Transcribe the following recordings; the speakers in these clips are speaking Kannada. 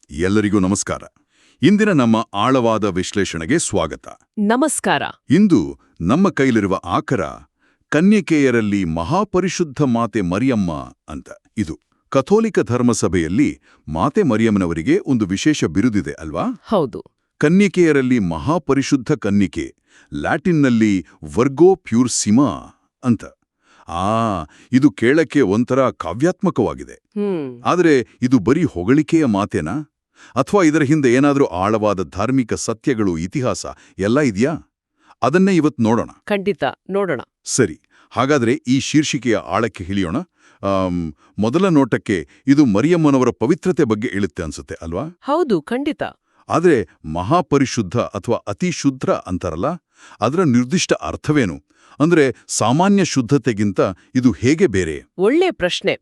ಎಲ್ಲರಿಗೂ ನಮಸ್ಕಾರ. ಇಂದಿನ ನಮ್ಮ ಆಳವಾದ ವಿಶ್ಲೇಷಣೆಗೆ ಸ್ವಾಗತ. ನಮಸ್ಕಾರ. ಇಂದು ನಮ್ಮ ಕೈಲಿರುವ ಆಕರ ಕನ್ಯಕೆಯರಲ್ಲಿ ಮಹಾಪರಿಶುದ್ಧ ಮಾತೆ ಮರಿಯಮ್ಮ ಅಂತ. ಇದು ಕಥೋಲಿಕ ಧರ್ಮಸಭೆಯಲ್ಲಿ ಮಾತೆ ಮರಿಯಮ್ಮನವರಿಗೆ ಒಂದು ವಿಶೇಷ ಬಿರುದಿದೆ ಅಲ್ವಾ? ಹೌದು. ಕನ್ಯಕೆಯರಲ್ಲಿ ಮಹಾಪರಿಶುದ್ಧ ಕನ್ನಿಕೆ, ಲ್ಯಾಟಿನ್ನಲ್ಲಿ ವರ್ಗೋ ಪ್ಯೂರ್ಸಿಮಾ ಅಂತ. ಇದು ಕೇಳಕ್ಕೆ ಒಂಥರ ಕಾವ್ಯಾತ್ಮಕವಾಗಿದೆ. ಆದರೆ ಇದು ಬರೀ ಹೊಗಳಿಕೆಯ ಮಾತೇನಾ? ಅಥವಾ ಇದರ ಹಿಂದೆ ಏನಾದರೂ ಆಳವಾದ ಧಾರ್ಮಿಕ ಸತ್ಯಗಳು, ಇತಿಹಾಸ ಎಲ್ಲ ಇದೆಯಾ? ಅದನ್ನೇ ಇವತ್ತು ನೋಡೋಣ. ಖಂಡಿತ ನೋಡೋಣ. ಸರಿ, ಹಾಗಾದ್ರೆ ಈ ಶೀರ್ಷಿಕೆಯ ಆಳಕ್ಕೆ ಇಳಿಯೋಣ. ಮೊದಲ ನೋಟಕ್ಕೆ ಇದು ಮರಿಯಮ್ಮನವರ ಪವಿತ್ರತೆ ಬಗ್ಗೆ ಇಳುತ್ತೆ ಅನ್ಸುತ್ತೆ ಅಲ್ವಾ? ಹೌದು, ಖಂಡಿತ. ಆದರೆ ಮಹಾಪರಿಶುದ್ಧ ಅಥವಾ ಅತಿಶುದ್ಧ ಅಂತಾರಲ್ಲ, ಅದರ ನಿರ್ದಿಷ್ಟ ಅರ್ಥವೇನು? ಅಂದ್ರೆ ಸಾಮಾನ್ಯ ಶುದ್ಧತೆಗಿಂತ ಇದು ಹೇಗೆ ಬೇರೆ? ಒಳ್ಳೆ ಪ್ರಶ್ನೆ.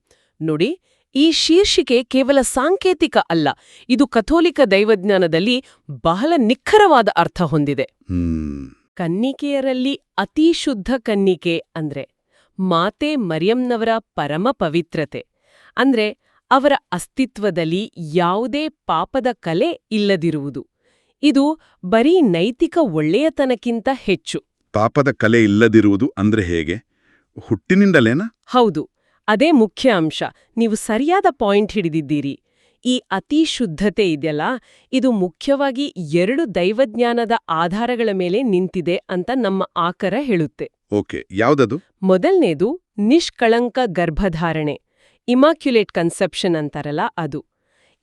ನೋಡಿ, ಈ ಶೀರ್ಷಿಕೆ ಕೇವಲ ಸಾಂಕೇತಿಕ ಅಲ್ಲ, ಇದು ಕಥೋಲಿಕ ದೈವಜ್ಞಾನದಲ್ಲಿ ಬಹಳ ನಿಖರವಾದ ಅರ್ಥ ಹೊಂದಿದೆ. ಕನ್ನಿಕೆಯರಲ್ಲಿ ಅತಿ ಶುದ್ಧ ಕನ್ನಿಕೆ ಅಂದ್ರೆ ಮಾತೆ ಮರಿಯಂನವರ ಪರಮ ಪವಿತ್ರತೆ. ಅಂದ್ರೆ ಅವರ ಅಸ್ತಿತ್ವದಲ್ಲಿ ಯಾವುದೇ ಪಾಪದ ಕಲೆ ಇಲ್ಲದಿರುವುದು. ಇದು ಬರೀ ನೈತಿಕ ಒಳ್ಳೆಯತನಕ್ಕಿಂತ ಹೆಚ್ಚು. ಪಾಪದ ಕಲೆ ಇಲ್ಲದಿರುವುದು ಅಂದ್ರೆ ಹೇಗೆ? ಹುಟ್ಟಿನಿಂದಲೇನಾ? ಹೌದು, ಅದೇ ಮುಖ್ಯ ಅಂಶ. ನೀವು ಸರಿಯಾದ ಪಾಯಿಂಟ್ ಹಿಡಿದಿದ್ದೀರಿ. ಈ ಅತಿ ಶುದ್ಧತೆ ಇದೆಯಲ್ಲ, ಇದು ಮುಖ್ಯವಾಗಿ 2 ದೈವಜ್ಞಾನದ ಆಧಾರಗಳ ಮೇಲೆ ನಿಂತಿದೆ ಅಂತ ನಮ್ಮ ಆಕರ ಹೇಳುತ್ತೆ. ಓಕೆ, ಯಾವುದದು? ಮೊದಲನೇದು ನಿಷ್ಕಳಂಕ ಗರ್ಭಧಾರಣೆ, ಇಮಾಕ್ಯುಲೇಟ್ ಕನ್ಸೆಪ್ಷನ್ ಅಂತಾರಲ್ಲ ಅದು.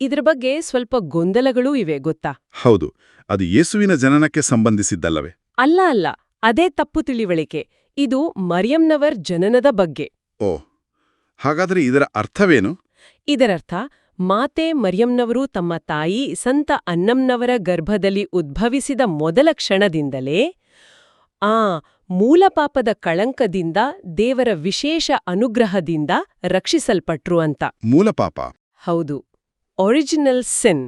ಇದ್ರ ಬಗ್ಗೆ ಸ್ವಲ್ಪ ಗೊಂದಲಗಳೂ ಇವೆ, ಗೊತ್ತಾ? ಹೌದು, ಅದು ಯೇಸುವಿನ ಜನನಕ್ಕೆ ಸಂಬಂಧಿಸಿದ್ದಲ್ಲವೇ? ಅಲ್ಲ, ಅದೇ ತಪ್ಪು ತಿಳಿವಳಿಕೆ. ಇದು ಮರಿಯಂನವರ್ ಜನನದ ಬಗ್ಗೆ. ಓ, ಹಾಗಾದ್ರೆ ಇದರ ಅರ್ಥವೇನು? ಇದರರ್ಥ ಮಾತೆ ಮರಿಯಂನವರು ತಮ್ಮ ತಾಯಿ ಸಂತ ಅನ್ನಂನವರ ಗರ್ಭದಲ್ಲಿ ಉದ್ಭವಿಸಿದ ಮೊದಲ ಕ್ಷಣದಿಂದಲೇ ಮೂಲಪಾಪದ ಕಳಂಕದಿಂದ ದೇವರ ವಿಶೇಷ ಅನುಗ್ರಹದಿಂದ ರಕ್ಷಿಸಲ್ಪಟ್ರು ಅಂತ. ಮೂಲಪಾಪ? ಹೌದು, ಒರಿಜಿನಲ್ ಸಿನ್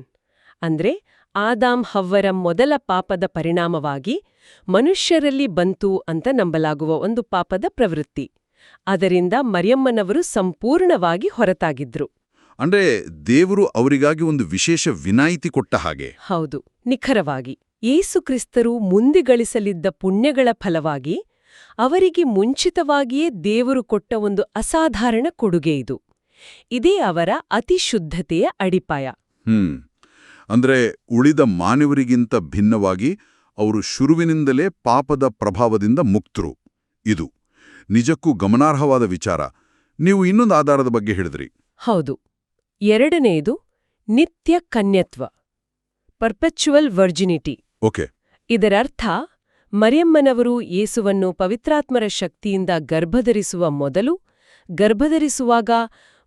ಅಂದ್ರೆ ಆದಾಮ್ ಹವ್ವರ ಮೊದಲ ಪಾಪದ ಪರಿಣಾಮವಾಗಿ ಮನುಷ್ಯರಲ್ಲಿ ಬಂತು ಅಂತ ನಂಬಲಾಗುವ ಒಂದು ಪಾಪದ ಪ್ರವೃತ್ತಿ. ಅದರಿಂದ ಮರಿಯಮ್ಮನವರು ಸಂಪೂರ್ಣವಾಗಿ ಹೊರತಾಗಿದ್ರು. ಅಂದ್ರೆ ದೇವರು ಅವರಿಗಾಗಿ ಒಂದು ವಿಶೇಷ ವಿನಾಯಿತಿ ಕೊಟ್ಟ ಹಾಗೆ? ಹೌದು, ನಿಖರವಾಗಿ. ಯೇಸುಕ್ರಿಸ್ತರು ಮುಂದೆ ಗಳಿಸಲಿದ್ದ ಪುಣ್ಯಗಳ ಫಲವಾಗಿ ಅವರಿಗೆ ಮುಂಚಿತವಾಗಿಯೇ ದೇವರು ಕೊಟ್ಟ ಒಂದು ಅಸಾಧಾರಣ ಕೊಡುಗೆ ಇದು. ಇದೇ ಅವರ ಅತಿಶುದ್ಧತೆಯ ಅಡಿಪಾಯ. ಅಂದ್ರೆ ಉಳಿದ ಮಾನವರಿಗಿಂತ ಭಿನ್ನವಾಗಿ ಅವರು ಶುರುವಿನಿಂದಲೇ ಪಾಪದ ಪ್ರಭಾವದಿಂದ ಮುಕ್ತರು. ಇದು ನಿಜಕ್ಕೂ ಗಮನಾರ್ಹವಾದ ವಿಚಾರ. ನೀವು ಇನ್ನೊಂದು ಆಧಾರದ ಬಗ್ಗೆ ಹೇಳಿದ್ರಿ. ಹೌದು, ಎರಡನೆಯದು ನಿತ್ಯ ಕನ್ಯತ್ವ, ಪರ್ಪೆಚುವಲ್ ವರ್ಜಿನಿಟಿ. ಓಕೆ. ಇದರರ್ಥ ಮರಿಯಮ್ಮನವರು ಯೇಸುವನ್ನು ಪವಿತ್ರಾತ್ಮರ ಶಕ್ತಿಯಿಂದ ಗರ್ಭಧರಿಸುವ ಮೊದಲು, ಗರ್ಭಧರಿಸುವಾಗ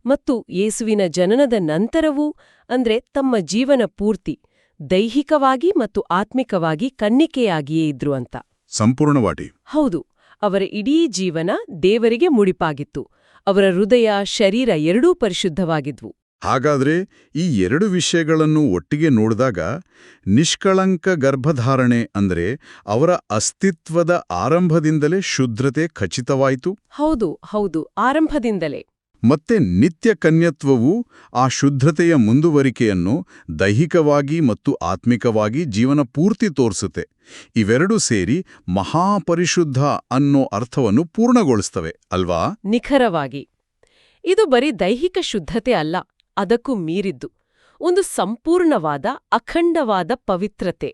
ಮತ್ತು ಯೇಸುವಿನ ಜನನದ ನಂತರವೂ, ಅಂದ್ರೆ ತಮ್ಮ ಜೀವನ ಪೂರ್ತಿ ದೈಹಿಕವಾಗಿ ಮತ್ತು ಆತ್ಮಿಕವಾಗಿ ಕನ್ನಿಕೆಯಾಗಿಯೇ ಇದ್ರು ಅಂತ. ಸಂಪೂರ್ಣವಾಗಿ? ಹೌದು, ಅವರ ಇಡೀ ಜೀವನ ದೇವರಿಗೆ ಮುಡಿಪಾಗಿತ್ತು. ಅವರ ಹೃದಯ, ಶರೀರ ಎರಡೂ ಪರಿಶುದ್ಧವಾಗಿದ್ವು. ಹಾಗಾದ್ರೆ ಈ 2 ವಿಷಯಗಳನ್ನು ಒಟ್ಟಿಗೆ ನೋಡಿದಾಗ ನಿಷ್ಕಳಂಕ ಗರ್ಭಧಾರಣೆ ಅಂದ್ರೆ ಅವರ ಅಸ್ತಿತ್ವದ ಆರಂಭದಿಂದಲೇ ಶುದ್ಧತೆ ಖಚಿತವಾಯಿತು? ಹೌದು, ಆರಂಭದಿಂದಲೇ. ಮತ್ತೆ ನಿತ್ಯ ಕನ್ಯತ್ವವು ಆ ಶುದ್ಧತೆಯ ಮುಂದುವರಿಕೆಯನ್ನು ದೈಹಿಕವಾಗಿ ಮತ್ತು ಆತ್ಮಿಕವಾಗಿ ಜೀವನ ಪೂರ್ತಿ ತೋರಿಸುತ್ತೆ. ಇವೆರಡೂ ಸೇರಿ ಮಹಾಪರಿಶುದ್ಧ ಅನ್ನೋ ಅರ್ಥವನ್ನು ಪೂರ್ಣಗೊಳಿಸ್ತವೆ ಅಲ್ವಾ? ನಿಖರವಾಗಿ. ಇದು ಬರೀ ದೈಹಿಕ ಶುದ್ಧತೆ ಅಲ್ಲ, ಅದಕ್ಕೂ ಮೀರಿದ್ದು ಒಂದು ಸಂಪೂರ್ಣವಾದ ಅಖಂಡವಾದ ಪವಿತ್ರತೆ.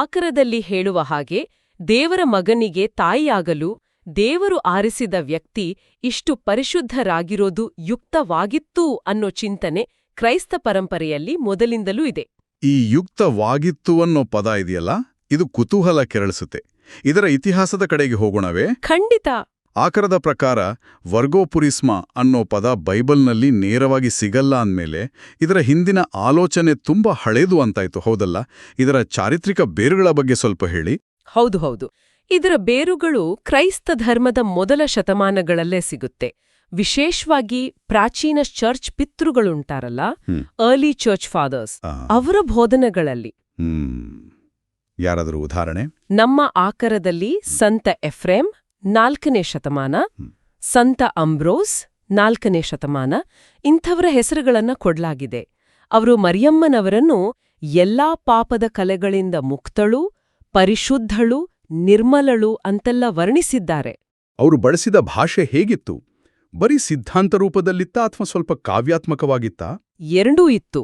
ಆಕರದಲ್ಲಿ ಹೇಳುವ ಹಾಗೆ ದೇವರ ಮಗನಿಗೆ ತಾಯಿಯಾಗಲು ದೇವರು ಆರಿಸಿದ ವ್ಯಕ್ತಿ ಇಷ್ಟು ಪರಿಶುದ್ಧರಾಗಿರೋದು ಯುಕ್ತವಾಗಿತ್ತು ಅನ್ನೋ ಚಿಂತನೆ ಕ್ರೈಸ್ತ ಪರಂಪರೆಯಲ್ಲಿ ಮೊದಲಿಂದಲೂ ಇದೆ. ಈ ಯುಕ್ತವಾಗಿತ್ತು ಅನ್ನೋ ಪದ ಇದೆಯಲ್ಲ, ಇದು ಕುತೂಹಲ ಕೆರಳಿಸುತ್ತೆ. ಇದರ ಇತಿಹಾಸದ ಕಡೆಗೆ ಹೋಗೋಣವೇ? ಖಂಡಿತ. ಆಕರದ ಪ್ರಕಾರ ವರ್ಗೋಪುರಿಸ್ಮ ಅನ್ನೋ ಪದ ಬೈಬಲ್ನಲ್ಲಿ ನೇರವಾಗಿ ಸಿಗಲ್ಲ ಅಂದ್ಮೇಲೆ ಇದರ ಹಿಂದಿನ ಆಲೋಚನೆ ತುಂಬಾ ಹಳೇದು ಅಂತಾಯ್ತು, ಹೌದಲ್ಲ? ಇದರ ಚಾರಿತ್ರಿಕ ಬೇರುಗಳ ಬಗ್ಗೆ ಸ್ವಲ್ಪ ಹೇಳಿ. ಹೌದು, ಇದರ ಬೇರುಗಳು ಕ್ರೈಸ್ತ ಧರ್ಮದ ಮೊದಲ ಶತಮಾನಗಳಲ್ಲೇ ಸಿಗುತ್ತೆ. ವಿಶೇಷವಾಗಿ ಪ್ರಾಚೀನ ಚರ್ಚ್ ಪಿತೃಗಳುಂಟಾರಲ್ಲ, ಅರ್ಲಿ ಚರ್ಚ್ ಫಾದರ್ಸ್, ಅವರ ಬೋಧನೆಗಳಲ್ಲಿ. ಯಾರಾದರೂ ಉದಾಹರಣೆ? ನಮ್ಮ ಆಕರದಲ್ಲಿ ಸಂತ ಎಫ್ರೇಮ್ 4ನೇ ಶತಮಾನ, ಸಂತ ಅಂಬ್ರೋಸ್ 4ನೇ ಶತಮಾನ, ಇಂಥವರ ಹೆಸರುಗಳನ್ನ ಕೊಡ್ಲಾಗಿದೆ. ಅವರು ಮರಿಯಮ್ಮನವರನ್ನು ಎಲ್ಲಾ ಪಾಪದ ಕಲೆಗಳಿಂದ ಮುಕ್ತಳು, ಪರಿಶುದ್ಧಳು, ನಿರ್ಮಲಳು ಅಂತೆಲ್ಲ ವರ್ಣಿಸಿದ್ದಾರೆ. ಅವರು ಬಳಸಿದ ಭಾಷೆ ಹೇಗಿತ್ತು? ಬರೀ ಸಿದ್ಧಾಂತ ರೂಪದಲ್ಲಿತ್ತಾ ಅಥವಾ ಸ್ವಲ್ಪ ಕಾವ್ಯಾತ್ಮಕವಾಗಿತ್ತಾ? ಎರಡೂ ಇತ್ತು.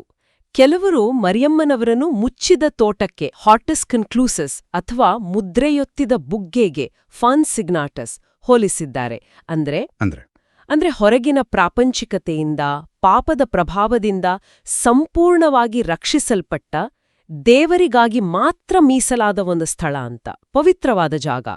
ಕೆಲವರು ಮರಿಯಮ್ಮನವರನ್ನು ಮುಚ್ಚಿದ ತೋಟಕ್ಕೆ ಹಾರ್ಟಸ್ ಕನ್ಕ್ಲೂಸಸ್ ಅಥವಾ ಮುದ್ರೆಯೊತ್ತಿದ ಬುಗ್ಗೆಗೆ ಫಾನ್ ಸಿಗ್ನಾಟಸ್ ಹೋಲಿಸಿದ್ದಾರೆ. ಅಂದ್ರೆ ಹೊರಗಿನ ಪ್ರಾಪಂಚಿಕತೆಯಿಂದ, ಪಾಪದ ಪ್ರಭಾವದಿಂದ ಸಂಪೂರ್ಣವಾಗಿ ರಕ್ಷಿಸಲ್ಪಟ್ಟ, ದೇವರಿಗಾಗಿ ಮಾತ್ರ ಮೀಸಲಾದ ಒಂದು ಸ್ಥಳ ಅಂತ, ಪವಿತ್ರವಾದ ಜಾಗ.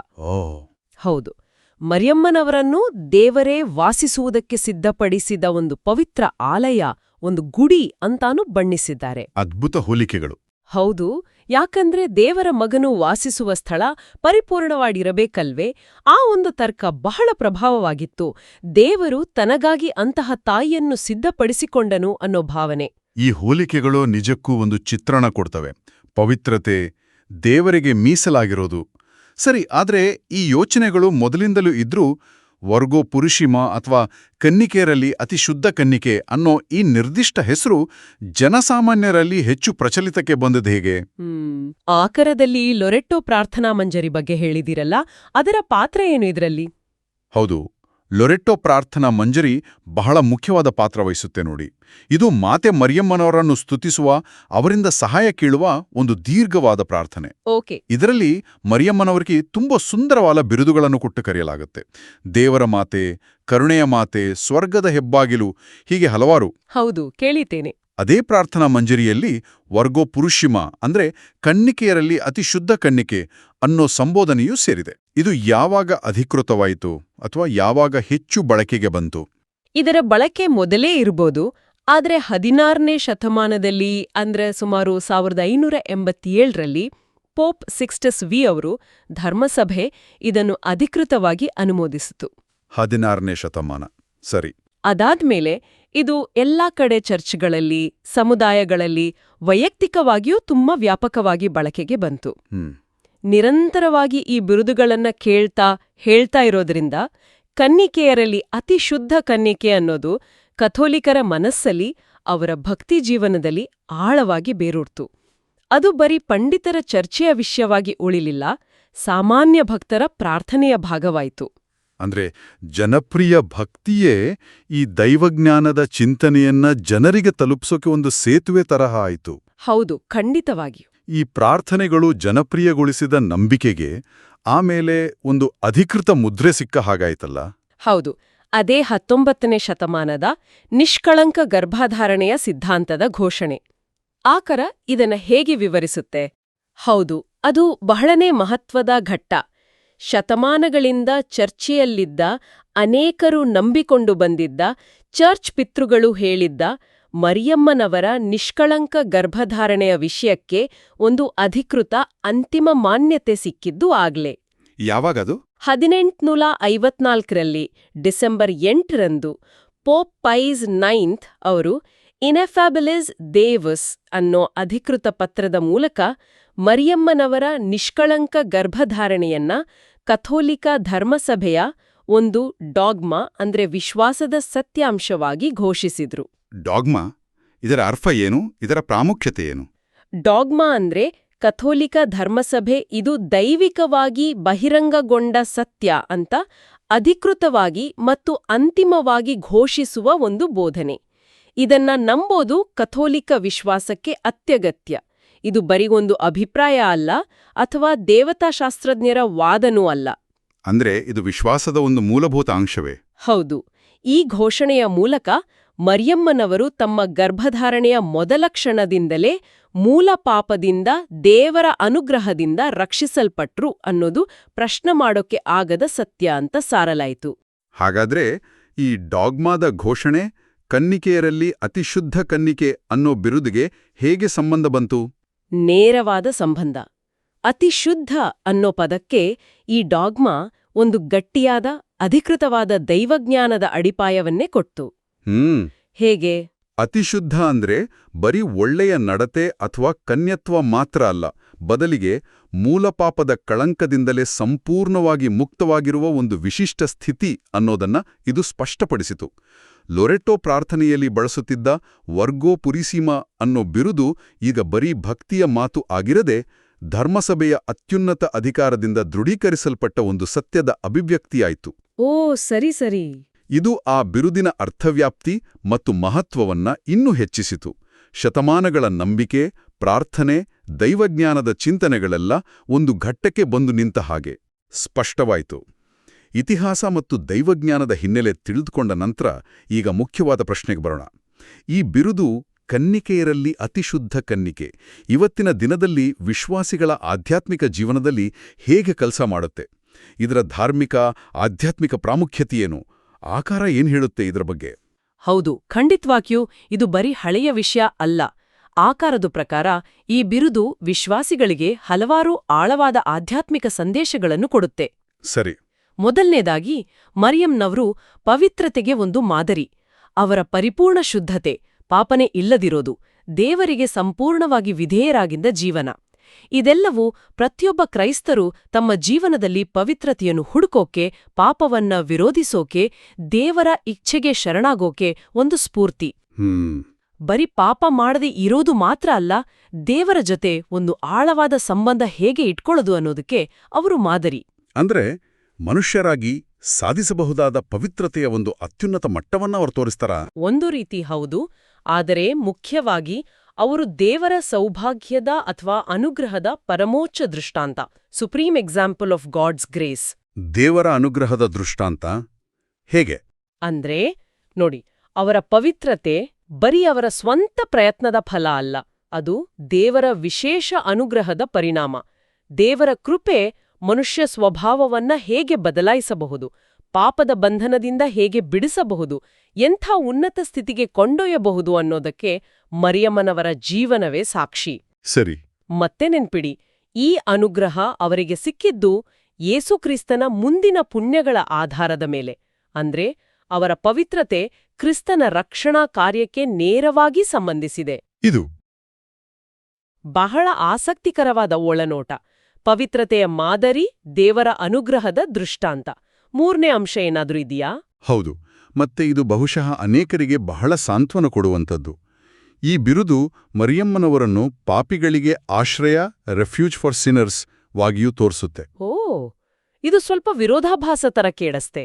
ಹೌದು, ಮರಿಯಮ್ಮನವರನ್ನು ದೇವರೇ ವಾಸಿಸುವುದಕ್ಕೆ ಸಿದ್ಧಪಡಿಸಿದ ಒಂದು ಪವಿತ್ರ ಆಲಯ, ಒಂದು ಗುಡಿ ಅಂತಾನೂ ಬಣ್ಣಿಸಿದ್ದಾರೆ. ಅದ್ಭುತ ಹೋಲಿಕೆಗಳು. ಹೌದು, ಯಾಕಂದ್ರೆ ದೇವರ ಮಗನು ವಾಸಿಸುವ ಸ್ಥಳ ಪರಿಪೂರ್ಣವಾಗಿರಬೇಕಲ್ವೇ? ಆ ಒಂದು ತರ್ಕ ಬಹಳ ಪ್ರಭಾವವಾಗಿತ್ತು. ದೇವರು ತನಗಾಗಿ ಅಂತಹ ತಾಯಿಯನ್ನು ಸಿದ್ಧಪಡಿಸಿಕೊಂಡನು ಅನ್ನೋ ಭಾವನೆ. ಈ ಹೋಲಿಕೆಗಳು ನಿಜಕ್ಕೂ ಒಂದು ಚಿತ್ರಣ ಕೊಡ್ತವೆ. ಪವಿತ್ರತೆ, ದೇವರಿಗೆ ಮೀಸಲಾಗಿರೋದು. ಸರಿ, ಆದ್ರೆ ಈ ಯೋಚನೆಗಳು ಮೊದಲಿಂದಲೂ ಇದ್ರೂ ವರ್ಗೋ ಪುರುಷಿಮಾ ಅಥವಾ ಕನ್ನಿಕೆಯರಲ್ಲಿ ಅತಿ ಶುದ್ಧ ಕನ್ನಿಕೆ ಅನ್ನೋ ಈ ನಿರ್ದಿಷ್ಟ ಹೆಸರು ಜನಸಾಮಾನ್ಯರಲ್ಲಿ ಹೆಚ್ಚು ಪ್ರಚಲಿತಕ್ಕೆ ಬಂದದ್ದು ಹೇಗೆ? ಆಕರದಲ್ಲಿ ಲೊರೆಟ್ಟೋ ಪ್ರಾರ್ಥನಾ ಮಂಜರಿ ಬಗ್ಗೆ ಹೇಳಿದಿರಲ್ಲ, ಅದರ ಪಾತ್ರ ಏನು ಇದರಲ್ಲಿ? ಹೌದು, ಲೊರೆಟ್ಟೋ ಪ್ರಾರ್ಥನಾ ಮಂಜರಿ ಬಹಳ ಮುಖ್ಯವಾದ ಪಾತ್ರ ವಹಿಸುತ್ತೆ ನೋಡಿ. ಇದು ಮಾತೆ ಮರಿಯಮ್ಮನವರನ್ನು ಸ್ತುತಿಸುವ, ಅವರಿಂದ ಸಹಾಯ ಕೇಳುವ ಒಂದು ದೀರ್ಘವಾದ ಪ್ರಾರ್ಥನೆ. ಇದರಲ್ಲಿ ಮರಿಯಮ್ಮನವರಿಗೆ ತುಂಬಾ ಸುಂದರವಾದ ಬಿರುದುಗಳನ್ನು ಕೊಟ್ಟು ಕರೆಯಲಾಗುತ್ತೆ. ದೇವರ ಮಾತೆ, ಕರುಣೆಯ ಮಾತೆ, ಸ್ವರ್ಗದ ಹೆಬ್ಬಾಗಿಲು, ಹೀಗೆ ಹಲವಾರು. ಹೌದು, ಕೇಳಿತೇನೆ. ಅದೇ ಪ್ರಾರ್ಥನಾ ಮಂಜರಿಯಲ್ಲಿ ವರ್ಗೋ ಪುರುಷಿಮಾ ಅಂದ್ರೆ ಕನ್ನಿಕೆಯರಲ್ಲಿ ಅತಿ ಶುದ್ಧ ಕನ್ನಿಕೆ ಅನ್ನೋ ಸಂಬೋಧನೆಯೂ ಸೇರಿದೆ. ಇದು ಯಾವಾಗ ಅಧಿಕೃತವಾಯಿತು ಅಥವಾ ಯಾವಾಗ ಹೆಚ್ಚು ಬಳಕೆಗೆ ಬಂತು? ಇದರ ಬಳಕೆ ಮೊದಲೇ ಇರಬಹುದು, ಆದರೆ 16ನೇ ಶತಮಾನದಲ್ಲಿ ಅಂದ್ರೆ ಸುಮಾರು 1587ರಲ್ಲಿ ಪೋಪ್ ಸಿಕ್ಸ್ಟಸ್ ವಿ ಅವರು ಧರ್ಮಸಭೆ ಇದನ್ನು ಅಧಿಕೃತವಾಗಿ ಅನುಮೋದಿಸಿತು. 16ನೇ ಶತಮಾನ, ಸರಿ. ಅದಾದ್ಮೇಲೆ ಇದು ಎಲ್ಲಾ ಕಡೆ ಚರ್ಚ್ಗಳಲ್ಲಿ, ಸಮುದಾಯಗಳಲ್ಲಿ, ವೈಯಕ್ತಿಕವಾಗಿಯೂ ತುಂಬಾ ವ್ಯಾಪಕವಾಗಿ ಬಳಕೆಗೆ ಬಂತು. ನಿರಂತರವಾಗಿ ಈ ಬಿರುದುಗಳನ್ನ ಹೇಳ್ತಾ ಇರೋದ್ರಿಂದ ಕನ್ನಿಕೆಯರಲ್ಲಿ ಅತಿ ಶುದ್ಧ ಕನ್ನಿಕೆ ಅನ್ನೋದು ಕಥೋಲಿಕರ ಮನಸ್ಸಲ್ಲಿ, ಅವರ ಭಕ್ತಿ ಜೀವನದಲ್ಲಿ ಆಳವಾಗಿ ಬೇರೂಡ್ತು. ಅದು ಬರೀ ಪಂಡಿತರ ಚರ್ಚೆಯ ವಿಷಯವಾಗಿ ಉಳಿಲಿಲ್ಲ, ಸಾಮಾನ್ಯ ಭಕ್ತರ ಪ್ರಾರ್ಥನೆಯ ಭಾಗವಾಯಿತು. ಅಂದ್ರೆ ಜನಪ್ರಿಯ ಭಕ್ತಿಯೇ ಈ ದೈವಜ್ಞಾನದ ಚಿಂತನೆಯನ್ನ ಜನರಿಗೆ ತಲುಪಿಸೋಕೆ ಒಂದು ಸೇತುವೆ ತರಹ ಆಯಿತು. ಹೌದು, ಖಂಡಿತವಾಗಿಯೂ. ಈ ಪ್ರಾರ್ಥನೆಗಳು ಜನಪ್ರಿಯಗೊಳಿಸಿದ ನಂಬಿಕೆಗೆ ಆಮೇಲೆ ಒಂದು ಅಧಿಕೃತ ಮುದ್ರೆ ಸಿಕ್ಕ ಹಾಗಾಯ್ತಲ್ಲ? ಹೌದು, ಅದೇ 19ನೇ ಶತಮಾನದ ನಿಷ್ಕಳಂಕ ಗರ್ಭಧಾರಣೆಯ ಸಿದ್ಧಾಂತದ ಘೋಷಣೆ. ಆಕರ ಇದನ್ನ ಹೇಗೆ ವಿವರಿಸುತ್ತೆ? ಹೌದು, ಅದು ಬಹಳನೇ ಮಹತ್ವದ ಘಟ್ಟ. ಶತಮಾನಗಳಿಂದ ಚರ್ಚೆಯಲ್ಲಿದ್ದ, ಅನೇಕರು ನಂಬಿಕೊಂಡು ಬಂದಿದ್ದ, ಚರ್ಚ್ ಪಿತೃಗಳು ಹೇಳಿದ್ದ ಮರಿಯಮ್ಮನವರ ನಿಷ್ಕಳಂಕ ಗರ್ಭಧಾರಣೆಯ ವಿಷಯಕ್ಕೆ ಒಂದು ಅಧಿಕೃತ ಅಂತಿಮ ಮಾನ್ಯತೆ ಸಿಕ್ಕಿದ್ದು ಆಗ್ಲೇ. ಯಾವಾಗದು? 1854ರಲ್ಲಿ ಡಿಸೆಂಬರ್ 8ರಂದು ಪೋಪ್ ಪೈಸ್ 9 ಅವರು ಇನೆಫ್ಯಾಬಿಲಿಸ್ ದೇವಸ್ ಅನ್ನೋ ಅಧಿಕೃತ ಪತ್ರದ ಮೂಲಕ ಮರಿಯಮ್ಮನವರ ನಿಷ್ಕಳಂಕ ಗರ್ಭಧಾರಣೆಯನ್ನ ಕಥೋಲಿಕ ಧರ್ಮಸಭೆಯ ಒಂದು ಡಾಗ್ಮಾ ಅಂದ್ರೆ ವಿಶ್ವಾಸದ ಸತ್ಯಾಂಶವಾಗಿ ಘೋಷಿಸಿದ್ರು. ಡಾಗ್ಮಾ, ಇದರ ಅರ್ಥ ಏನು? ಇದರ ಪ್ರಾಮುಖ್ಯತೆ ಏನು? ಡಾಗ್ಮಾ ಅಂದ್ರೆ ಕಥೋಲಿಕ ಧರ್ಮಸಭೆ ಇದು ದೈವಿಕವಾಗಿ ಬಹಿರಂಗಗೊಂಡ ಸತ್ಯ ಅಂತ ಅಧಿಕೃತವಾಗಿ ಮತ್ತು ಅಂತಿಮವಾಗಿ ಘೋಷಿಸುವ ಒಂದು ಬೋಧನೆ. ಇದನ್ನ ನಂಬೋದು ಕಥೋಲಿಕ ವಿಶ್ವಾಸಕ್ಕೆ ಅತ್ಯಗತ್ಯ. ಇದು ಬರಿಗೊಂದು ಅಭಿಪ್ರಾಯ ಅಲ್ಲ, ಅಥವಾ ದೇವತಾಶಾಸ್ತ್ರಜ್ಞರ ವಾದನೂ ಅಲ್ಲ. ಅಂದ್ರೆ ಇದು ವಿಶ್ವಾಸದ ಒಂದು ಮೂಲಭೂತ ಅಂಶವೇ? ಹೌದು. ಈ ಘೋಷಣೆಯ ಮೂಲಕ ಮರಿಯಮ್ಮನವರು ತಮ್ಮ ಗರ್ಭಧಾರಣೆಯ ಮೊದಲ ಕ್ಷಣದಿಂದಲೇ ಮೂಲ ಪಾಪದಿಂದ ದೇವರ ಅನುಗ್ರಹದಿಂದ ರಕ್ಷಿಸಲ್ಪಟ್ರು ಅನ್ನೋದು ಪ್ರಶ್ನೆ ಮಾಡೋಕೆ ಆಗದ ಸತ್ಯ ಅಂತ ಸಾರಲಾಯಿತು. ಹಾಗಾದ್ರೆ ಈ ಡಾಗ್ಮಾದ ಘೋಷಣೆ ಕನ್ನಿಕೆಯರಲ್ಲಿ ಅತಿಶುದ್ಧ ಕನ್ನಿಕೆ ಅನ್ನೋ ಬಿರುದಿಗೆ ಹೇಗೆ ಸಂಬಂಧ ಬಂತು? ನೇರವಾದ ಸಂಬಂಧ. ಅತಿಶುದ್ಧ ಅನ್ನೋ ಪದಕ್ಕೆ ಈ ಡಾಗ್ಮಾ ಒಂದು ಗಟ್ಟಿಯಾದ, ಅಧಿಕೃತವಾದ ದೈವಜ್ಞಾನದ ಅಡಿಪಾಯವನ್ನೇ ಕೊಡ್ತು. ಹೇಗೆ? ಅತಿಶುದ್ಧ ಅಂದ್ರೆ ಬರೀ ಒಳ್ಳೆಯ ನಡತೆ ಅಥವಾ ಕನ್ಯತ್ವ ಮಾತ್ರ ಅಲ್ಲ, ಬದಲಿಗೆ ಮೂಲಪಾಪದ ಕಳಂಕದಿಂದಲೇ ಸಂಪೂರ್ಣವಾಗಿ ಮುಕ್ತವಾಗಿರುವ ಒಂದು ವಿಶಿಷ್ಟ ಸ್ಥಿತಿ ಅನ್ನೋದನ್ನ ಇದು ಸ್ಪಷ್ಟಪಡಿಸಿತು. ಲೊರೆಟ್ಟೋ ಪ್ರಾರ್ಥನೆಯಲ್ಲಿ ಬಳಸುತ್ತಿದ್ದ ವರ್ಗೋ ಪುರಿಸಿಮ ಅನ್ನೋ ಬಿರುದು ಈಗ ಬರೀ ಭಕ್ತಿಯ ಮಾತು ಆಗಿರದೆ ಧರ್ಮಸಭೆಯ ಅತ್ಯುನ್ನತ ಅಧಿಕಾರದಿಂದ ದೃಢೀಕರಿಸಲ್ಪಟ್ಟ ಒಂದು ಸತ್ಯದ ಅಭಿವ್ಯಕ್ತಿಯಾಯಿತು. ಓ ಸರಿ ಸರಿ. ಇದು ಆ ಬಿರುದಿನ ಅರ್ಥವ್ಯಾಪ್ತಿ ಮತ್ತು ಮಹತ್ವವನ್ನ ಇನ್ನೂ ಹೆಚ್ಚಿಸಿತು. ಶತಮಾನಗಳ ನಂಬಿಕೆ, ಪ್ರಾರ್ಥನೆ, ದೈವಜ್ಞಾನದ ಚಿಂತನೆಗಳೆಲ್ಲ ಒಂದು ಘಟ್ಟಕ್ಕೆ ಬಂದು ನಿಂತ ಹಾಗೆ ಸ್ಪಷ್ಟವಾಯಿತು. ಇತಿಹಾಸ ಮತ್ತು ದೈವಜ್ಞಾನದ ಹಿನ್ನೆಲೆ ತಿಳಿದುಕೊಂಡ ನಂತರ ಈಗ ಮುಖ್ಯವಾದ ಪ್ರಶ್ನೆಗೆ ಬರೋಣ. ಈ ಬಿರುದು ಕನ್ನಿಕೆಯರಲ್ಲಿ ಅತಿಶುದ್ಧ ಕನ್ನಿಕೆ ಇವತ್ತಿನ ದಿನದಲ್ಲಿ ವಿಶ್ವಾಸಿಗಳ ಆಧ್ಯಾತ್ಮಿಕ ಜೀವನದಲ್ಲಿ ಹೇಗೆ ಕೆಲಸ ಮಾಡುತ್ತೆ? ಇದರ ಧಾರ್ಮಿಕ, ಆಧ್ಯಾತ್ಮಿಕ ಪ್ರಾಮುಖ್ಯತೆಯೇನು? ಆಕಾರ ಏನ್ ಹೇಳುತ್ತೆ ಇದರ ಬಗ್ಗೆ? ಹೌದು, ಖಂಡಿತವಾಗಿಯೂ ಇದು ಬರೀ ಹಳೆಯ ವಿಷಯ ಅಲ್ಲ. ಆಕಾರದ ಪ್ರಕಾರ ಈ ಬಿರುದು ವಿಶ್ವಾಸಿಗಳಿಗೆ ಹಲವಾರು ಆಳವಾದ ಆಧ್ಯಾತ್ಮಿಕ ಸಂದೇಶಗಳನ್ನು ಕೊಡುತ್ತೆ. ಸರಿ. ಮೊದಲನೇದಾಗಿ, ಮರಿಯಂನವರು ಪವಿತ್ರತೆಗೆ ಒಂದು ಮಾದರಿ. ಅವರ ಪರಿಪೂರ್ಣ ಶುದ್ಧತೆ, ಪಾಪನೆ ಇಲ್ಲದಿರೋದು, ದೇವರಿಗೆ ಸಂಪೂರ್ಣವಾಗಿ ವಿಧೇಯರಾಗಿದ್ದ ಜೀವನ, ಇದೆಲ್ಲವೂ ಪ್ರತಿಯೊಬ್ಬ ಕ್ರೈಸ್ತರು ತಮ್ಮ ಜೀವನದಲ್ಲಿ ಪವಿತ್ರತೆಯನ್ನು ಹುಡುಕೋಕೆ, ಪಾಪವನ್ನ ವಿರೋಧಿಸೋಕೆ, ದೇವರ ಇಚ್ಛೆಗೆ ಶರಣಾಗೋಕೆ ಒಂದು ಸ್ಫೂರ್ತಿ. ಬರೀ ಪಾಪ ಮಾಡದೆ ಇರೋದು ಮಾತ್ರ ಅಲ್ಲ, ದೇವರ ಜೊತೆ ಒಂದು ಆಳವಾದ ಸಂಬಂಧ ಹೇಗೆ ಇಟ್ಕೊಳ್ಳೋದು ಅನ್ನೋದಕ್ಕೆ ಅವರು ಮಾದರಿ. ಅಂದ್ರೆ ಮನುಷ್ಯರಾಗಿ ಸಾಧಿಸಬಹುದಾದ ಪವಿತ್ರತೆಯ ಒಂದು ಅತ್ಯುನ್ನತ ಮಟ್ಟವನ್ನ ಅವರು ತೋರಿಸ್ತಾರ? ಒಂದು ರೀತಿ ಹೌದು, ಆದರೆ ಮುಖ್ಯವಾಗಿ ಅವರು ದೇವರ ಸೌಭಾಗ್ಯದ ಅಥವಾ ಅನುಗ್ರಹದ ಪರಮೋಚ್ಚ ದೃಷ್ಟಾಂತ, supreme example of God's grace. ದೇವರ ಅನುಗ್ರಹದ ದೃಷ್ಟಾಂತ ಹೇಗೆ? ಅಂದ್ರೆ ನೋಡಿ, ಅವರ ಪವಿತ್ರತೆ ಬರೀ ಅವರ ಸ್ವಂತ ಪ್ರಯತ್ನದ ಫಲ ಅಲ್ಲ, ಅದು ದೇವರ ವಿಶೇಷ ಅನುಗ್ರಹದ ಪರಿಣಾಮ. ದೇವರ ಕೃಪೆ ಮನುಷ್ಯ ಸ್ವಭಾವವನ್ನ ಹೇಗೆ ಬದಲಾಯಿಸಬಹುದು, ಪಾಪದ ಬಂಧನದಿಂದ ಹೇಗೆ ಬಿಡಿಸಬಹುದು, ಎಂಥ ಉನ್ನತ ಸ್ಥಿತಿಗೆ ಕೊಂಡೊಯ್ಯಬಹುದು ಅನ್ನೋದಕ್ಕೆ ಮರಿಯಮ್ಮನವರ ಜೀವನವೇ ಸಾಕ್ಷಿ. ಸರಿ. ಮತ್ತೆ ನೆನ್ಪಿಡಿ, ಈ ಅನುಗ್ರಹ ಅವರಿಗೆ ಸಿಕ್ಕಿದ್ದು ಯೇಸುಕ್ರಿಸ್ತನ ಮುಂದಿನ ಪುಣ್ಯಗಳ ಆಧಾರದ ಮೇಲೆ. ಅಂದ್ರೆ ಅವರ ಪವಿತ್ರತೆ ಕ್ರಿಸ್ತನ ರಕ್ಷಣಾ ಕಾರ್ಯಕ್ಕೆ ನೇರವಾಗಿ ಸಂಬಂಧಿಸಿದೆ. ಇದು ಬಹಳ ಆಸಕ್ತಿಕರವಾದ ಒಳನೋಟ. ಪವಿತ್ರತೆಯ ಮಾದರಿ, ದೇವರ ಅನುಗ್ರಹದ ದೃಷ್ಟಾಂತ. ಮೂರನೇ ಅಂಶ ಏನಾದ್ರೂ ಇದೆಯಾ? ಹೌದು, ಮತ್ತೆ ಇದು ಬಹುಶಃ ಅನೇಕರಿಗೆ ಬಹಳ ಸಾಂತ್ವನ ಕೊಡುವಂಥದ್ದು. ಈ ಬಿರುದು ಮರಿಯಮ್ಮನವರನ್ನು ಪಾಪಿಗಳಿಗೆ ಆಶ್ರಯ, ರೆಫ್ಯೂಜ್ ಫಾರ್ ಸಿನ್ನರ್ಸ್ ವಾಗಿಯೂ ತೋರಿಸುತ್ತೆ. ಓ, ಇದು ಸ್ವಲ್ಪ ವಿರೋಧಾಭಾಸ ತರ ಕೇಳಿಸ್ತೆ.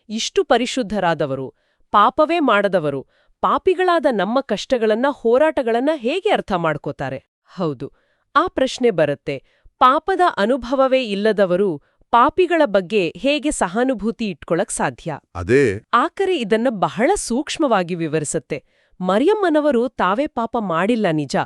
ಇಷ್ಟು ಪರಿಶುದ್ಧರಾದವರು, ಪಾಪವೇ ಮಾಡದವರು, ಪಾಪಿಗಳಾದ ನಮ್ಮ ಕಷ್ಟಗಳನ್ನ, ಹೋರಾಟಗಳನ್ನ ಹೇಗೆ ಅರ್ಥ ಮಾಡ್ಕೋತಾರೆ? ಹೌದು, ಆ ಪ್ರಶ್ನೆ ಬರುತ್ತೆ. ಪಾಪದ ಅನುಭವವೇ ಇಲ್ಲದವರು ಪಾಪಿಗಳ ಬಗ್ಗೆ ಹೇಗೆ ಸಹಾನುಭೂತಿ ಇಟ್ಕೊಳಕ್ ಸಾಧ್ಯ? ಅದೇ ಆಕರೆ ಇದನ್ನ ಬಹಳ ಸೂಕ್ಷ್ಮವಾಗಿ ವಿವರಿಸುತ್ತೆ. ಮರಿಯಮ್ಮನವರು ತಾವೇ ಪಾಪ ಮಾಡಿಲ್ಲ ನಿಜ,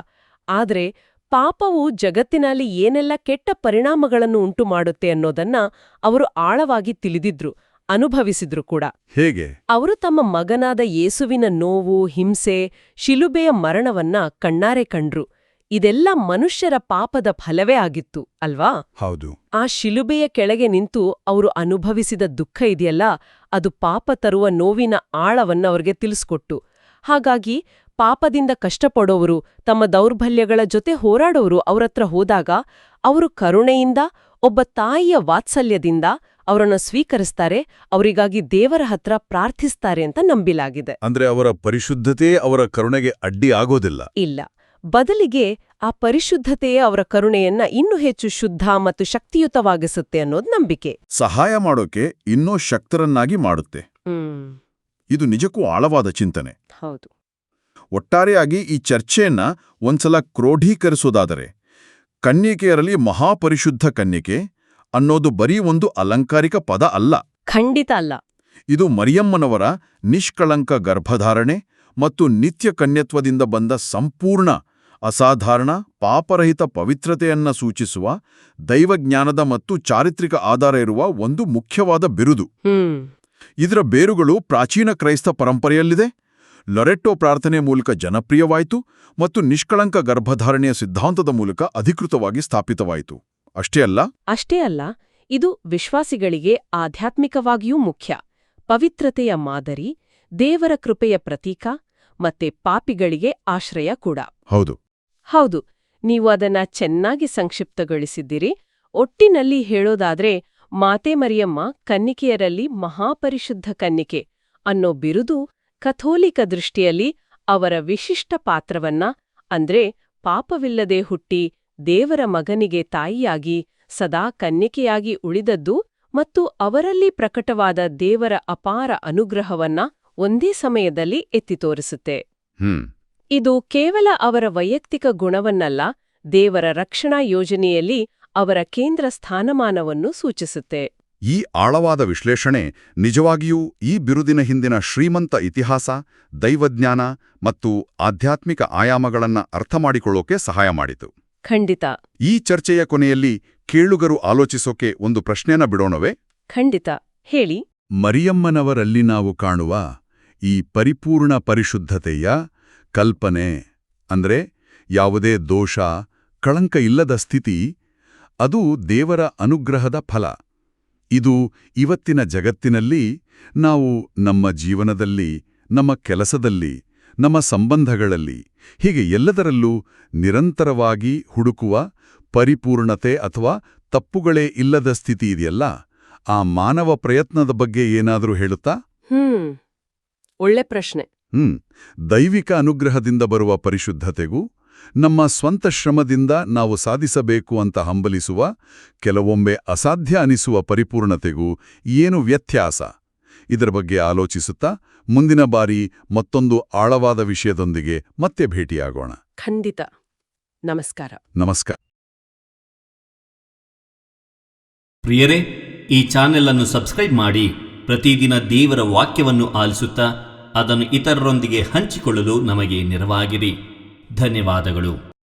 ಆದ್ರೆ ಪಾಪವು ಜಗತ್ತಿನಲ್ಲಿ ಏನೆಲ್ಲ ಕೆಟ್ಟ ಪರಿಣಾಮಗಳನ್ನು ಉಂಟು ಮಾಡುತ್ತೆ ಅನ್ನೋದನ್ನ ಅವರು ಆಳವಾಗಿ ತಿಳಿದಿದ್ರು, ಅನುಭವಿಸಿದ್ರು ಕೂಡ. ಹೇಗೆ? ಅವರು ತಮ್ಮ ಮಗನಾದ ಯೇಸುವಿನ ನೋವು, ಹಿಂಸೆ, ಶಿಲುಬೆಯ ಮರಣವನ್ನ ಕಣ್ಣಾರೆ ಕಂಡ್ರು. ಇದೆಲ್ಲ ಮನುಷ್ಯರ ಪಾಪದ ಫಲವೇ ಆಗಿತ್ತು ಅಲ್ವಾ? ಹೌದು. ಆ ಶಿಲುಬೆಯ ಕೆಳಗೆ ನಿಂತು ಅವರು ಅನುಭವಿಸಿದ ದುಃಖ ಇದೆಯಲ್ಲ, ಅದು ಪಾಪ ತರುವ ನೋವಿನ ಆಳವನ್ನ ಅವ್ರಿಗೆ ತಿಳಿಸ್ಕೊಟ್ಟು. ಹಾಗಾಗಿ ಪಾಪದಿಂದ ಕಷ್ಟಪಡೋರು, ತಮ್ಮ ದೌರ್ಬಲ್ಯಗಳ ಜೊತೆ ಹೋರಾಡೋರು ಅವರತ್ರ ಹೋದಾಗ ಅವರು ಕರುಣೆಯಿಂದ, ಒಬ್ಬ ತಾಯಿಯ ವಾತ್ಸಲ್ಯದಿಂದ ಅವರನ್ನು ಸ್ವೀಕರಿಸ್ತಾರೆ, ಅವರಿಗಾಗಿ ದೇವರ ಹತ್ರ ಪ್ರಾರ್ಥಿಸ್ತಾರೆ ಅಂತ ನಂಬಿಲಾಗಿದೆ. ಅಂದ್ರೆ ಅವರ ಪರಿಶುದ್ಧತೆ ಅವರ ಕರುಣೆಗೆ ಅಡ್ಡಿ ಆಗೋದಿಲ್ಲ. ಇಲ್ಲ, ಬದಲಿಗೆ ಆ ಪರಿಶುದ್ಧತೆಯೇ ಅವರ ಕರುಣೆಯನ್ನ ಇನ್ನೂ ಹೆಚ್ಚು ಶುದ್ಧ ಮತ್ತು ಶಕ್ತಿಯುತವಾಗಿಸುತ್ತೆ ಅನ್ನೋದು ನಂಬಿಕೆ. ಸಹಾಯ ಮಾಡೋಕೆ ಇನ್ನೂ ಶಕ್ತರನ್ನಾಗಿ ಮಾಡುತ್ತೆ. ಇದು ನಿಜಕ್ಕೂ ಆಳವಾದ ಚಿಂತನೆ. ಹೌದು. ಒಟ್ಟಾರೆಯಾಗಿ ಈ ಚರ್ಚೆಯನ್ನ ಒಂದ್ಸಲ ಕ್ರೋಢೀಕರಿಸೋದಾದರೆ, ಕನ್ಯಕೆಯರಲ್ಲಿ ಮಹಾಪರಿಶುದ್ಧ ಕನ್ಯಕೆ ಅನ್ನೋದು ಬರೀ ಒಂದು ಅಲಂಕಾರಿಕ ಪದ ಅಲ್ಲ. ಖಂಡಿತ ಅಲ್ಲ. ಇದು ಮರಿಯಮ್ಮನವರ ನಿಷ್ಕಳಂಕ ಗರ್ಭಧಾರಣೆ ಮತ್ತು ನಿತ್ಯ ಕನ್ಯತ್ವದಿಂದ ಬಂದ ಸಂಪೂರ್ಣ, ಅಸಾಧಾರಣ, ಪಾಪರಹಿತ ಪವಿತ್ರತೆಯನ್ನ ಸೂಚಿಸುವ ದೈವಜ್ಞಾನದ ಮತ್ತು ಚಾರಿತ್ರಿಕ ಆಧಾರ ಇರುವ ಒಂದು ಮುಖ್ಯವಾದ ಬಿರುದು. ಇದರ ಬೇರುಗಳು ಪ್ರಾಚೀನ ಕ್ರೈಸ್ತ ಪರಂಪರೆಯಲ್ಲಿದೆ, ಲೊರೆಟ್ಟೋ ಪ್ರಾರ್ಥನೆ ಮೂಲಕ ಜನಪ್ರಿಯವಾಯಿತು ಮತ್ತು ನಿಷ್ಕಳಂಕ ಗರ್ಭಧಾರಣೆಯ ಸಿದ್ಧಾಂತದ ಮೂಲಕ ಅಧಿಕೃತವಾಗಿ ಸ್ಥಾಪಿತವಾಯಿತು. ಅಷ್ಟೇ ಅಲ್ಲ, ಇದು ವಿಶ್ವಾಸಿಗಳಿಗೆ ಆಧ್ಯಾತ್ಮಿಕವಾಗಿಯೂ ಮುಖ್ಯ. ಪವಿತ್ರತೆಯ ಮಾದರಿ, ದೇವರ ಕೃಪೆಯ ಪ್ರತೀಕ, ಮತ್ತೆ ಪಾಪಿಗಳಿಗೆ ಆಶ್ರಯ ಕೂಡ. ಹೌದು, ನೀವು ಅದನ್ನ ಚೆನ್ನಾಗಿ ಸಂಕ್ಷಿಪ್ತಗೊಳಿಸಿದ್ದೀರಿ. ಒಟ್ಟಿನಲ್ಲಿ ಹೇಳೋದಾದ್ರೆ, ಮಾತೆ ಮರಿಯಮ್ಮ ಕನ್ನಿಕೆಯರಲ್ಲಿ ಮಹಾಪರಿಶುದ್ಧ ಕನ್ನಿಕೆ ಅನ್ನೋ ಬಿರುದು ಕಥೋಲಿಕ ದೃಷ್ಟಿಯಲ್ಲಿ ಅವರ ವಿಶಿಷ್ಟ ಪಾತ್ರವನ್ನ ಅಂದ್ರೆ ಪಾಪವಿಲ್ಲದೆ ಹುಟ್ಟಿ ದೇವರ ಮಗನಿಗೆ ತಾಯಿಯಾಗಿ ಸದಾ ಕನ್ಯಕೆಯಾಗಿ ಉಳಿದದ್ದು ಮತ್ತು ಅವರಲ್ಲಿ ಪ್ರಕಟವಾದ ದೇವರ ಅಪಾರ ಅನುಗ್ರಹವನ್ನ ಒಂದೇ ಸಮಯದಲ್ಲಿ ಎತ್ತಿ ತೋರಿಸುತ್ತೆ. ಇದು ಕೇವಲ ಅವರ ವೈಯಕ್ತಿಕ ಗುಣವನ್ನಲ್ಲ, ದೇವರ ರಕ್ಷಣಾ ಯೋಜನೆಯಲ್ಲಿ ಅವರ ಕೇಂದ್ರ ಸ್ಥಾನಮಾನವನ್ನು ಸೂಚಿಸುತ್ತೆ. ಈ ಆಳವಾದ ವಿಶ್ಲೇಷಣೆ ನಿಜವಾಗಿಯೂ ಈ ಬಿರುದಿನ ಹಿಂದಿನ ಶ್ರೀಮಂತ ಇತಿಹಾಸ, ದೈವಜ್ಞಾನ ಮತ್ತು ಆಧ್ಯಾತ್ಮಿಕ ಆಯಾಮಗಳನ್ನ ಅರ್ಥಮಾಡಿಕೊಳ್ಳೋಕೆ ಸಹಾಯ ಮಾಡಿತು. ಖಂಡಿತ. ಈ ಚರ್ಚೆಯ ಕೊನೆಯಲ್ಲಿ ಕೇಳುಗರು ಆಲೋಚಿಸೋಕೆ ಒಂದು ಪ್ರಶ್ನೆನ ಬಿಡೋಣವೇ? ಖಂಡಿತ, ಹೇಳಿ. ಮರಿಯಮ್ಮನವರಲ್ಲಿ ನಾವು ಕಾಣುವ ಈ ಪರಿಪೂರ್ಣ ಪರಿಶುದ್ಧತೆಯ ಕಲ್ಪನೆ ಅಂದ್ರೆ ಯಾವುದೇ ದೋಷ, ಕಳಂಕ ಇಲ್ಲದ ಸ್ಥಿತಿ, ಅದು ದೇವರ ಅನುಗ್ರಹದ ಫಲ. ಇದು ಇವತ್ತಿನ ಜಗತ್ತಿನಲ್ಲಿ ನಾವು ನಮ್ಮ ಜೀವನದಲ್ಲಿ, ನಮ್ಮ ಕೆಲಸದಲ್ಲಿ, ನಮ್ಮ ಸಂಬಂಧಗಳಲ್ಲಿ, ಹೀಗೆ ಎಲ್ಲದರಲ್ಲೂ ನಿರಂತರವಾಗಿ ಹುಡುಕುವ ಪರಿಪೂರ್ಣತೆ ಅಥವಾ ತಪ್ಪುಗಳೇ ಇಲ್ಲದ ಸ್ಥಿತಿ ಇದೆಯಲ್ಲ, ಆ ಮಾನವ ಪ್ರಯತ್ನದ ಬಗ್ಗೆ ಏನಾದರೂ ಹೇಳುತ್ತಾ? ಒಳ್ಳೆ ಪ್ರಶ್ನೆ. ದೈವಿಕ ಅನುಗ್ರಹದಿಂದ ಬರುವ ಪರಿಶುದ್ಧತೆಗೂ ನಮ್ಮ ಸ್ವಂತ ಶ್ರಮದಿಂದ ನಾವು ಸಾಧಿಸಬೇಕು ಅಂತ ಹಂಬಲಿಸುವ, ಕೆಲವೊಮ್ಮೆ ಅಸಾಧ್ಯ ಅನಿಸುವ ಪರಿಪೂರ್ಣತೆಗೂ ಏನು ವ್ಯತ್ಯಾಸ? ಇದರ ಬಗ್ಗೆ ಆಲೋಚಿಸುತ್ತಾ ಮುಂದಿನ ಬಾರಿ ಮತ್ತೊಂದು ಆಳವಾದ ವಿಷಯದೊಂದಿಗೆ ಮತ್ತೆ ಭೇಟಿಯಾಗೋಣ. ಖಂಡಿತ. ನಮಸ್ಕಾರ. ನಮಸ್ಕಾರ. ಪ್ರಿಯರೇ, ಈ ಚಾನೆಲ್ ಅನ್ನು ಸಬ್ಸ್ಕ್ರೈಬ್ ಮಾಡಿ ಪ್ರತಿದಿನ ದೇವರ ವಾಕ್ಯವನ್ನು ಆಲಿಸುತ್ತಾ ಅದನ್ನು ಇತರರೊಂದಿಗೆ ಹಂಚಿಕೊಳ್ಳಲು ನಮಗೆ ನೆರವಾಗಿರಿ. ಧನ್ಯವಾದಗಳು.